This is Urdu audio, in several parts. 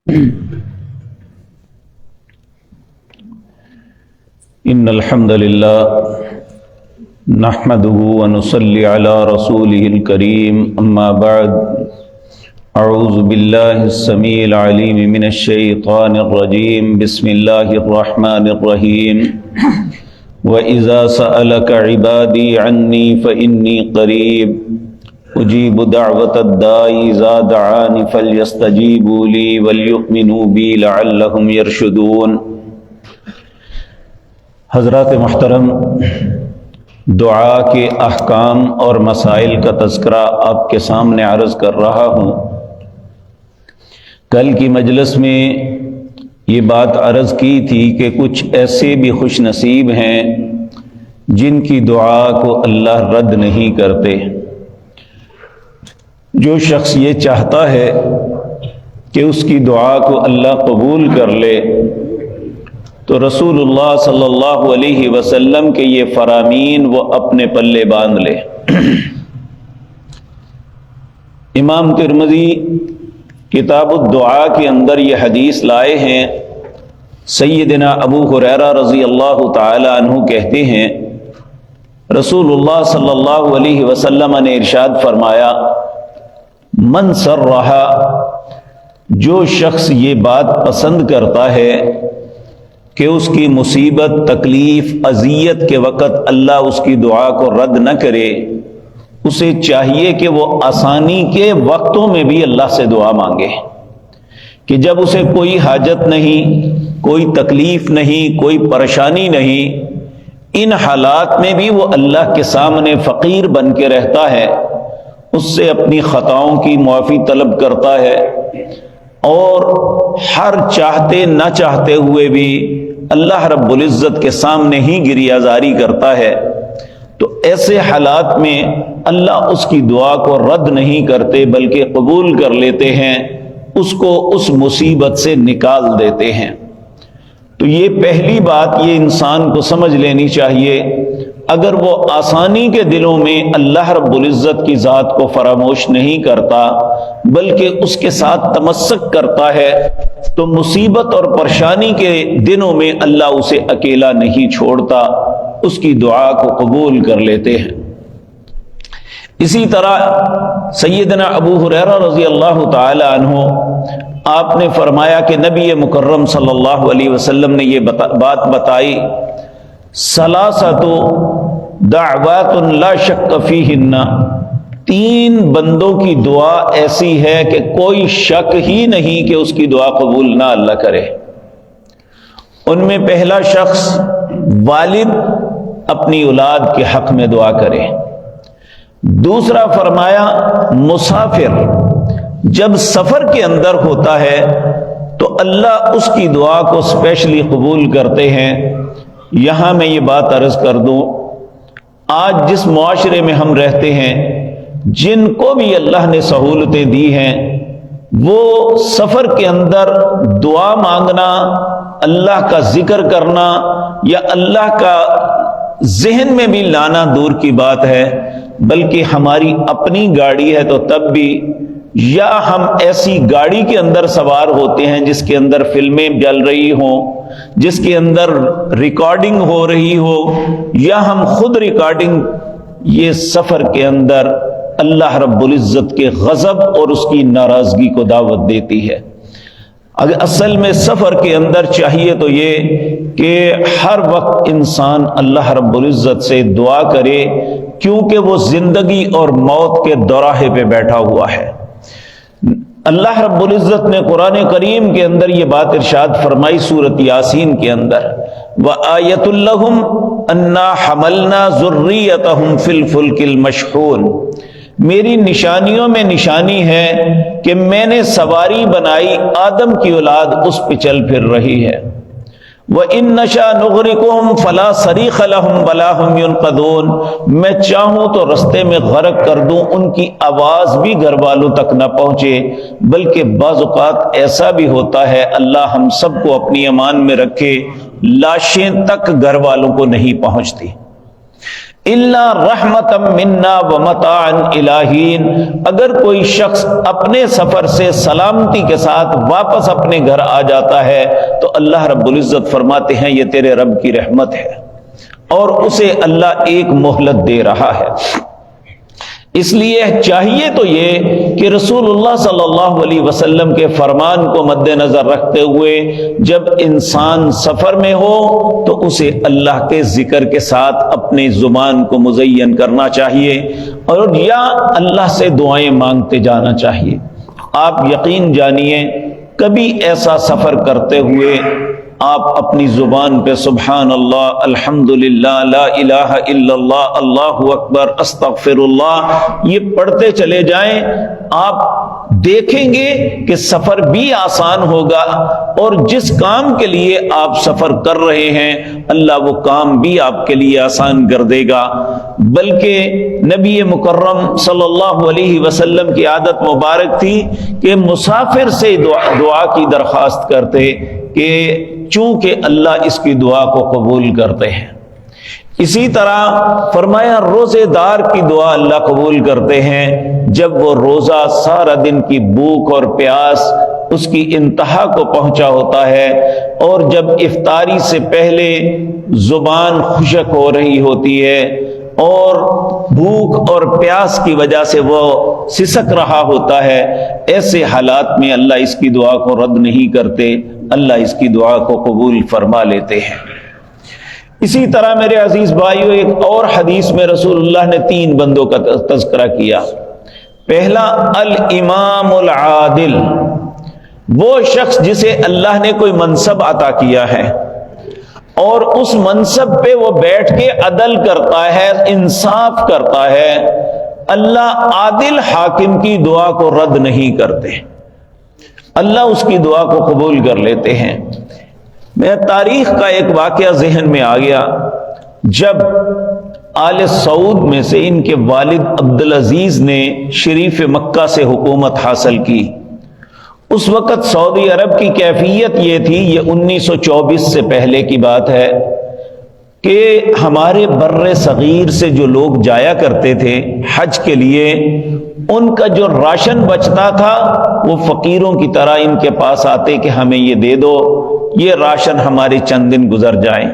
ان الحمد للہ نحمده ونصلي على رسوله الكريم اما بعد اعوذ باللہ السمیع العلیم من الشیطان الرجیم بسم اللہ الرحمن الرحیم وَإِذَا سَأَلَكَ عِبَادِي عَنِّي فَإِنِّي قَرِيبٌ أُجِيبُ دَعْوَةَ الدَّاعِ إِذَا دَعَانِ فَلْيَسْتَجِيبُوا لِي وَلْيُؤْمِنُوا بِي لَعَلَّهُمْ يَرْشُدُونَ۔ حضرات محترم، دعا کے احکام اور مسائل کا تذکرہ آپ کے سامنے عرض کر رہا ہوں۔ کل کی مجلس میں یہ بات عرض کی تھی کہ کچھ ایسے بھی خوش نصیب ہیں جن کی دعا کو اللہ رد نہیں کرتے۔ جو شخص یہ چاہتا ہے کہ اس کی دعا کو اللہ قبول کر لے تو رسول اللہ صلی اللہ علیہ وسلم کے یہ فرامین وہ اپنے پلے باندھ لے۔ امام ترمذی کتاب الدعا کے اندر یہ حدیث لائے ہیں۔ سیدنا ابو ہریرہ رضی اللہ تعالی عنہ کہتے ہیں رسول اللہ صلی اللہ علیہ وسلم نے ارشاد فرمایا، من سرہ، جو شخص یہ بات پسند کرتا ہے کہ اس کی مصیبت، تکلیف، اذیت کے وقت اللہ اس کی دعا کو رد نہ کرے، اسے چاہیے کہ وہ آسانی کے وقتوں میں بھی اللہ سے دعا مانگے، کہ جب اسے کوئی حاجت نہیں، کوئی تکلیف نہیں، کوئی پریشانی نہیں، ان حالات میں بھی وہ اللہ کے سامنے فقیر بن کے رہتا ہے، اس سے اپنی خطاؤں کی معافی طلب کرتا ہے، اور ہر چاہتے نہ چاہتے ہوئے بھی اللہ رب العزت کے سامنے ہی گریہ زاری کرتا ہے، تو ایسے حالات میں اللہ اس کی دعا کو رد نہیں کرتے بلکہ قبول کر لیتے ہیں، اس کو اس مصیبت سے نکال دیتے ہیں۔ تو یہ پہلی بات یہ انسان کو سمجھ لینی چاہیے، اگر وہ آسانی کے دنوں میں اللہ رب العزت کی ذات کو فراموش نہیں کرتا بلکہ اس کے ساتھ تمسک کرتا ہے تو مصیبت اور پریشانی کے دنوں میں اللہ اسے اکیلا نہیں چھوڑتا، اس کی دعا کو قبول کر لیتے ہیں۔ اسی طرح سیدنا ابو ہریرہ رضی اللہ تعالی عنہ آپ نے فرمایا کہ نبی مکرم صلی اللہ علیہ وسلم نے یہ بات بتائی، ثلاثۃ دعوات لا شک فیہن، تین بندوں کی دعا ایسی ہے کہ کوئی شک ہی نہیں کہ اس کی دعا قبول نہ اللہ کرے۔ ان میں پہلا شخص والد اپنی اولاد کے حق میں دعا کرے، دوسرا فرمایا مسافر جب سفر کے اندر ہوتا ہے تو اللہ اس کی دعا کو اسپیشلی قبول کرتے ہیں۔ یہاں میں یہ بات عرض کر دوں، آج جس معاشرے میں ہم رہتے ہیں، جن کو بھی اللہ نے سہولتیں دی ہیں، وہ سفر کے اندر دعا مانگنا، اللہ کا ذکر کرنا یا اللہ کا ذہن میں بھی لانا دور کی بات ہے، بلکہ ہماری اپنی گاڑی ہے تو تب بھی، یا ہم ایسی گاڑی کے اندر سوار ہوتے ہیں جس کے اندر فلمیں چل رہی ہوں، جس کے اندر ریکارڈنگ ہو رہی ہو، یا ہم خود ریکارڈنگ، یہ سفر کے اندر اللہ رب العزت کے غضب اور اس کی ناراضگی کو دعوت دیتی ہے۔ اگر اصل میں سفر کے اندر چاہیے تو یہ کہ ہر وقت انسان اللہ رب العزت سے دعا کرے، کیونکہ وہ زندگی اور موت کے دوراہے پہ بیٹھا ہوا ہے۔ اللہ رب العزت نے قرآن کریم کے اندر یہ بات ارشاد فرمائی سورۃ یاسین کے اندر، وَآیَةٌ لَّهُمْ أَنَّا حَمَلْنَا ذُرِّيَّتَهُمْ فِي الْفُلْكِ الْمَشْحُونِ، میری نشانیوں میں نشانی ہے کہ میں نے سواری بنائی، آدم کی اولاد اس پہ چل پھر رہی ہے۔ وَإِن نَّشَأْ نُغْرِقْهُمْ فَلَا صَرِيخَ لَهُمْ وَلَا هُمْ يُنْقَذُونَ، میں چاہوں تو رستے میں غرق کر دوں، ان کی آواز بھی گھر والوں تک نہ پہنچے، بلکہ بعض اوقات ایسا بھی ہوتا ہے، اللہ ہم سب کو اپنی امان میں رکھے، لاشیں تک گھر والوں کو نہیں پہنچتی۔ الا رحمتا منا ومتاعا الہین، اگر کوئی شخص اپنے سفر سے سلامتی کے ساتھ واپس اپنے گھر آ جاتا ہے تو اللہ رب العزت فرماتے ہیں یہ تیرے رب کی رحمت ہے، اور اسے اللہ ایک مہلت دے رہا ہے۔ اس لیے چاہیے تو یہ کہ رسول اللہ صلی اللہ علیہ وسلم کے فرمان کو مد نظر رکھتے ہوئے جب انسان سفر میں ہو تو اسے اللہ کے ذکر کے ساتھ اپنی زبان کو مزین کرنا چاہیے، اور یا اللہ سے دعائیں مانگتے جانا چاہیے۔ آپ یقین جانیے کبھی ایسا سفر کرتے ہوئے آپ اپنی زبان پہ سبحان اللہ، الحمدللہ، لا الہ الا اللہ، اللہ اکبر، استغفر اللہ یہ پڑھتے چلے جائیں، آپ دیکھیں گے کہ سفر بھی آسان ہوگا، اور جس کام کے لیے آپ سفر کر رہے ہیں اللہ وہ کام بھی آپ کے لیے آسان کر دے گا۔ بلکہ نبی مکرم صلی اللہ علیہ وسلم کی عادت مبارک تھی کہ مسافر سے دعا کی درخواست کرتے کہ چونکہ اللہ اس کی دعا کو قبول کرتے ہیں۔ اسی طرح فرمایا روزے دار کی دعا اللہ قبول کرتے ہیں جب وہ روزہ سارا دن کی بھوک اور پیاس اس کی انتہا کو پہنچا ہوتا ہے، اور جب افطاری سے پہلے زبان خشک ہو رہی ہوتی ہے اور بھوک اور پیاس کی وجہ سے وہ سسک رہا ہوتا ہے، ایسے حالات میں اللہ اس کی دعا کو رد نہیں کرتے، اللہ اس کی دعا کو قبول فرما لیتے ہیں۔ اسی طرح میرے عزیز بھائیو ایک اور حدیث میں رسول اللہ نے 3 بندوں کا تذکرہ کیا۔ پہلا الامام العادل، وہ شخص جسے اللہ نے کوئی منصب عطا کیا ہے اور اس منصب پہ وہ بیٹھ کے عدل کرتا ہے، انصاف کرتا ہے، اللہ عادل حاکم کی دعا کو رد نہیں کرتے، اللہ اس کی دعا کو قبول کر لیتے ہیں۔ میں تاریخ کا ایک واقعہ ذہن میں آ گیا، جب آل سعود میں سے ان کے والد عبدالعزیز نے شریف مکہ سے حکومت حاصل کی، اس وقت سعودی عرب کی کیفیت یہ تھی، یہ 1924 سے پہلے کی بات ہے، کہ ہمارے بر صغیر سے جو لوگ جایا کرتے تھے حج کے لیے، ان کا جو راشن بچتا تھا وہ فقیروں کی طرح ان کے پاس آتے کہ ہمیں یہ دے دو، یہ راشن ہمارے چند دن گزر جائیں۔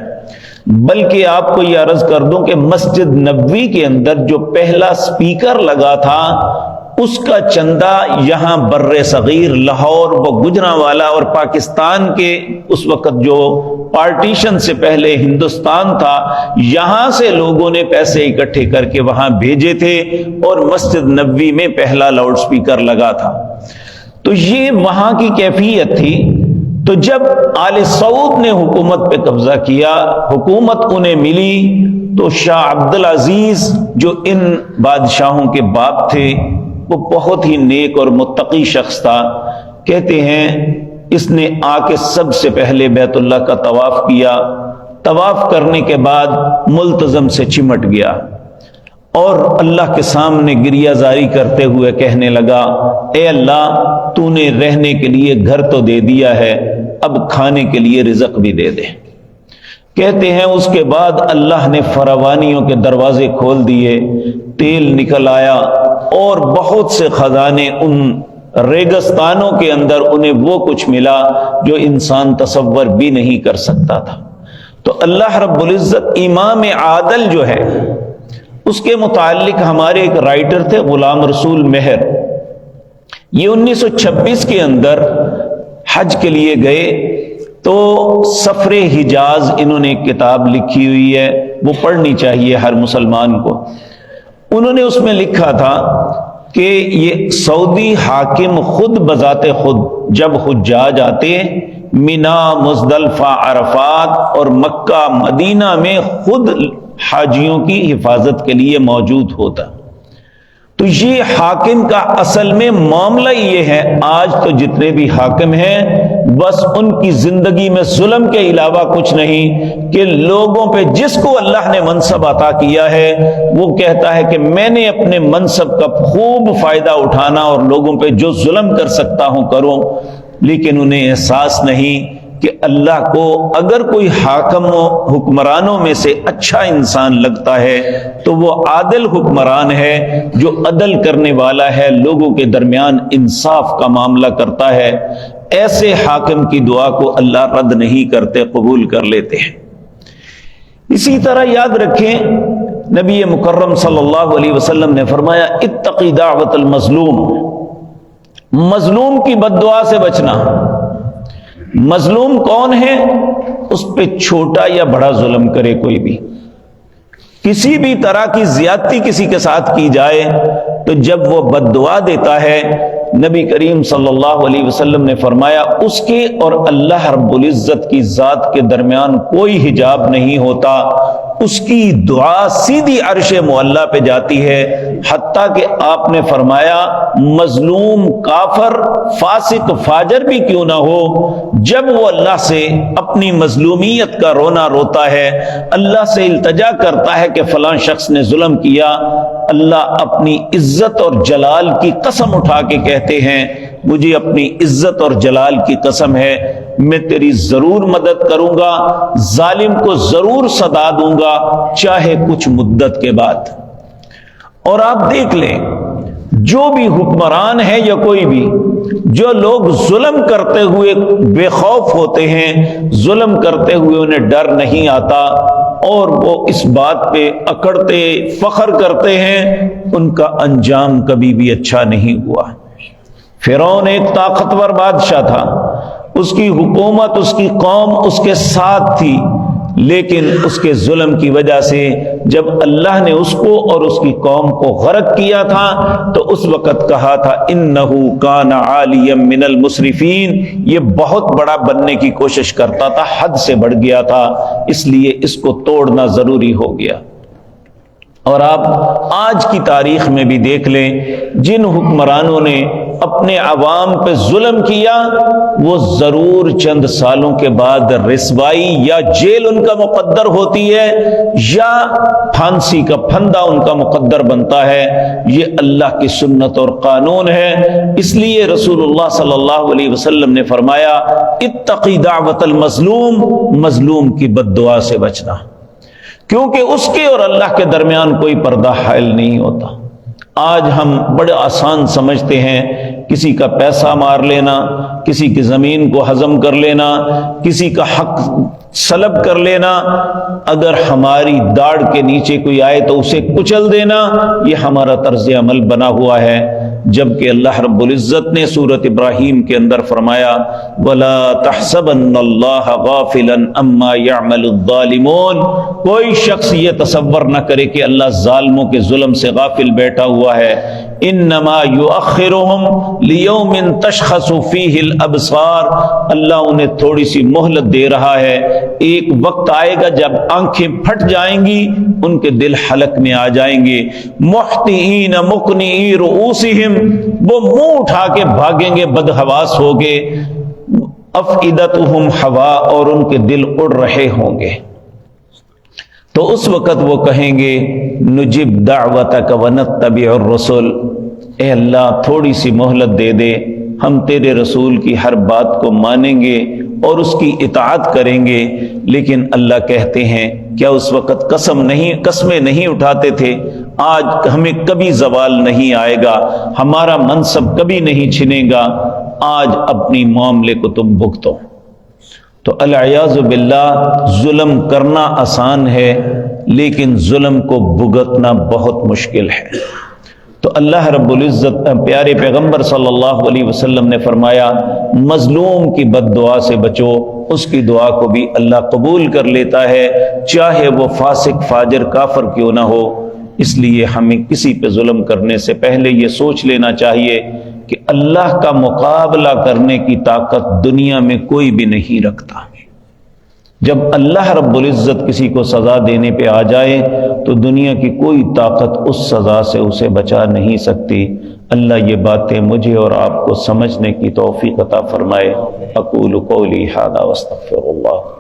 بلکہ آپ کو یہ عرض کر دوں کہ مسجد نبوی کے اندر جو پہلا سپیکر لگا تھا اس کا چندہ یہاں بر صغیر لاہور و گجرانوالہ اور پاکستان کے اس وقت جو پارٹیشن سے پہلے ہندوستان تھا، یہاں سے لوگوں نے پیسے اکٹھے کر کے وہاں بھیجے تھے اور مسجد نبوی میں پہلا لاؤڈ سپیکر لگا تھا۔ تو یہ وہاں کی کیفیت تھی۔ تو جب آل سعود نے حکومت پہ قبضہ کیا، حکومت انہیں ملی، تو شاہ عبدالعزیز جو ان بادشاہوں کے باپ تھے وہ بہت ہی نیک اور متقی شخص تھا، کہتے ہیں اس نے آ کے سب سے پہلے بیت اللہ کا طواف کیا، طواف کرنے کے بعد ملتزم سے چمٹ گیا اور اللہ کے سامنے گریہ زاری کرتے ہوئے کہنے لگا، اے اللہ تو نے رہنے کے لیے گھر تو دے دیا ہے، اب کھانے کے لیے رزق بھی دے دے۔ کہتے ہیں اس کے بعد اللہ نے فراوانیوں کے دروازے کھول دیے، تیل نکل آیا اور بہت سے خزانے، ان ریگستانوں کے اندر انہیں وہ کچھ ملا جو انسان تصور بھی نہیں کر سکتا تھا۔ تو اللہ رب العزت امام عادل جو ہے اس کے متعلق ہمارے ایک رائٹر تھے غلام رسول مہر، یہ 1926 کے اندر حج کے لیے گئے تو سفر حجاز انہوں نے ایک کتاب لکھی ہوئی ہے، وہ پڑھنی چاہیے ہر مسلمان کو۔ انہوں نے اس میں لکھا تھا کہ یہ سعودی حاکم خود بذات خود جب حجاج آتے مینا، مزدلفہ، عرفات اور مکہ مدینہ میں خود حاجیوں کی حفاظت کے لیے موجود ہوتا۔ تو یہ حاکم کا اصل میں معاملہ یہ ہے، آج تو جتنے بھی حاکم ہیں بس ان کی زندگی میں ظلم کے علاوہ کچھ نہیں، کہ لوگوں پہ جس کو اللہ نے منصب عطا کیا ہے وہ کہتا ہے کہ میں نے اپنے منصب کا خوب فائدہ اٹھانا اور لوگوں پہ جو ظلم کر سکتا ہوں کروں، لیکن انہیں احساس نہیں کہ اللہ کو اگر کوئی حاکم و حکمرانوں میں سے اچھا انسان لگتا ہے تو وہ عادل حکمران ہے، جو عدل کرنے والا ہے، لوگوں کے درمیان انصاف کا معاملہ کرتا ہے۔ ایسے حاکم کی دعا کو اللہ رد نہیں کرتے، قبول کر لیتے ہیں۔ اسی طرح یاد رکھیں، نبی مکرم صلی اللہ علیہ وسلم نے فرمایا اتقی دعوت المظلوم، مظلوم کی بد دعا سے بچنا۔ مظلوم کون ہے؟ اس پہ چھوٹا یا بڑا ظلم کرے کوئی بھی، کسی بھی طرح کی زیادتی کسی کے ساتھ کی جائے تو جب وہ بد دعا دیتا ہے، نبی کریم صلی اللہ علیہ وسلم نے فرمایا اس کے اور اللہ رب العزت کی ذات کے درمیان کوئی حجاب نہیں ہوتا، اس کی دعا سیدھی عرش معلیٰ پہ جاتی ہے، حتیٰ کہ آپ نے فرمایا مظلوم کافر فاسق فاجر بھی کیوں نہ ہو، جب وہ اللہ سے اپنی مظلومیت کا رونا روتا ہے، اللہ سے التجا کرتا ہے کہ فلاں شخص نے ظلم کیا، اللہ اپنی عزت اور جلال کی قسم اٹھا کے کہتے ہیں مجھے اپنی عزت اور جلال کی قسم ہے میں تیری ضرور مدد کروں گا، ظالم کو ضرور سزا دوں گا چاہے کچھ مدت کے بعد۔ اور آپ دیکھ لیں جو بھی حکمران ہے یا کوئی بھی، جو لوگ ظلم کرتے ہوئے بے خوف ہوتے ہیں، ظلم کرتے ہوئے انہیں ڈر نہیں آتا اور وہ اس بات پہ اکڑتے فخر کرتے ہیں، ان کا انجام کبھی بھی اچھا نہیں ہوا۔ فرعون ایک طاقتور بادشاہ تھا، اس کی حکومت اس کی قوم اس کے ساتھ تھی، لیکن اس کے ظلم کی وجہ سے جب اللہ نے اس کو اور اس کی قوم کو غرق کیا تھا تو اس وقت کہا تھا انہو کان عالیا من المسرفین، یہ بہت بڑا بننے کی کوشش کرتا تھا، حد سے بڑھ گیا تھا، اس لیے اس کو توڑنا ضروری ہو گیا۔ اور آپ آج کی تاریخ میں بھی دیکھ لیں جن حکمرانوں نے اپنے عوام پہ ظلم کیا وہ ضرور چند سالوں کے بعد رسوائی یا جیل ان کا مقدر ہوتی ہے یا پھانسی کا پھندا ان کا مقدر بنتا ہے۔ یہ اللہ کی سنت اور قانون ہے، اس لیے رسول اللہ صلی اللہ علیہ وسلم نے فرمایا اتقی دعوت المظلوم، مظلوم کی بد دعا سے بچنا، کیونکہ اس کے اور اللہ کے درمیان کوئی پردہ حائل نہیں ہوتا۔ آج ہم بڑے آسان سمجھتے ہیں کسی کا پیسہ مار لینا، کسی کی زمین کو ہضم کر لینا، کسی کا حق سلب کر لینا، اگر ہماری داڑھ کے نیچے کوئی آئے تو اسے کچل دینا، یہ ہمارا طرز عمل بنا ہوا ہے، جبکہ اللہ رب العزت نے سورۃ ابراہیم کے اندر فرمایا وَلَا تَحْسَبَنَّ اللَّهَ غَافِلًا عَمَّا يَعْمَلُ الظَّالِمُونَ، کوئی شخص یہ تصور نہ کرے کہ اللہ ظالموں کے ظلم سے غافل بیٹھا ہوا ہے، انما يؤخرهم ليوم تشخص فيه الابصار، اللہ انہیں تھوڑی سی مہلت دے رہا ہے، ایک وقت آئے گا جب آنکھیں پھٹ جائیں گی، ان کے دل حلق میں آ جائیں گے، محطئین مقنعی رؤوسہم، وہ منہ اٹھا کے بھاگیں گے، بدحواس ہوگے، افئدتہم ہوا، اور ان کے دل اڑ رہے ہوں گے۔ تو اس وقت وہ کہیں گے نجب دعوتک ونتبع الرسل، اے اللہ تھوڑی سی مہلت دے دے، ہم تیرے رسول کی ہر بات کو مانیں گے اور اس کی اطاعت کریں گے۔ لیکن اللہ کہتے ہیں کیا اس وقت قسمیں نہیں اٹھاتے تھے؟ آج ہمیں کبھی زوال نہیں آئے گا، ہمارا منصب کبھی نہیں چھنے گا، آج اپنی معاملے کو تم بھگتو۔ تو العیاذ باللہ ظلم کرنا آسان ہے لیکن ظلم کو بھگتنا بہت مشکل ہے۔ تو اللہ رب العزت پیارے پیغمبر صلی اللہ علیہ وسلم نے فرمایا مظلوم کی بد دعا سے بچو، اس کی دعا کو بھی اللہ قبول کر لیتا ہے چاہے وہ فاسق فاجر کافر کیوں نہ ہو۔ اس لیے ہمیں کسی پہ ظلم کرنے سے پہلے یہ سوچ لینا چاہیے کہ اللہ کا مقابلہ کرنے کی طاقت دنیا میں کوئی بھی نہیں رکھتا۔ جب اللہ رب العزت کسی کو سزا دینے پہ آ جائے تو دنیا کی کوئی طاقت اس سزا سے اسے بچا نہیں سکتی۔ اللہ یہ باتیں مجھے اور آپ کو سمجھنے کی توفیق عطا فرمائے۔ اقول قولی ھذا واستغفر اللہ۔